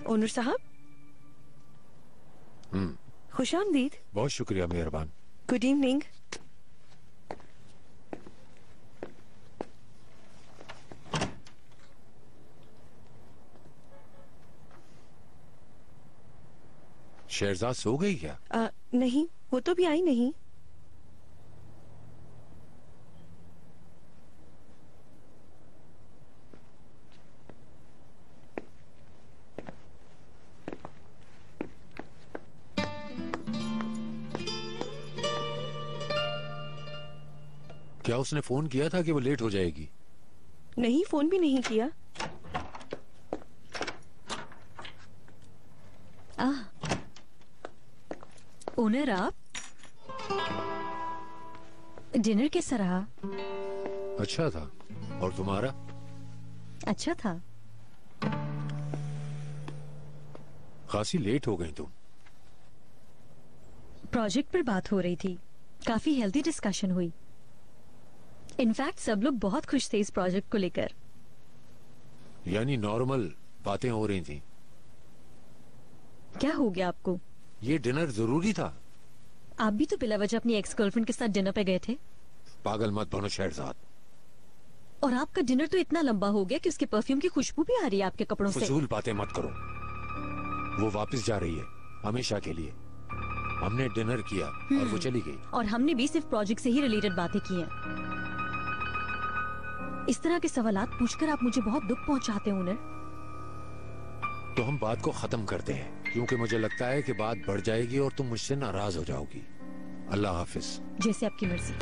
Owner साहब। खुशामदीद। बहुत शुक्रिया मेहरबान। Good evening. शहरजाद सो गई क्या? नहीं, वो तो भी आई नहीं। क्या उसने फोन किया था कि वो लेट हो जाएगी? नहीं, फोन भी नहीं किया। ओनर आप, डिनर कैसा रहा? अच्छा था। और तुम्हारा? अच्छा था। खासी लेट हो गई तुम। प्रोजेक्ट पर बात हो रही थी, काफी हेल्दी डिस्कशन हुई। इनफैक्ट सब लोग बहुत खुश थे इस प्रोजेक्ट को लेकर। यानी नॉर्मल बातें हो रही थी। क्या हो गया आपको? ये डिनर जरूरी था। आप भी तो बिला वजह अपनी एक्स गर्लफ्रेंड के साथ डिनर पे गए थे। पागल मत बनो शहरजाद। और आपका डिनर तो इतना लंबा हो गया कि उसके परफ्यूम की खुशबू भी आ रही है आपके कपड़ों से। फजूल बातें मत करो। वो वापस जा रही है हमेशा के लिए। हमने डिनर किया और वो चली गई। और हमने भी सिर्फ प्रोजेक्ट से ही रिलेटेड बातें की हैं। इस तरह के सवालात पूछकर आप मुझे बहुत दुख पहुंचाते हैं ओनर। तो हम बात को खत्म करते हैं, क्योंकि मुझे लगता है कि बात बढ़ जाएगी और तुम मुझसे नाराज हो जाओगी। अल्लाह हाफिज। जैसे आपकी मर्जी।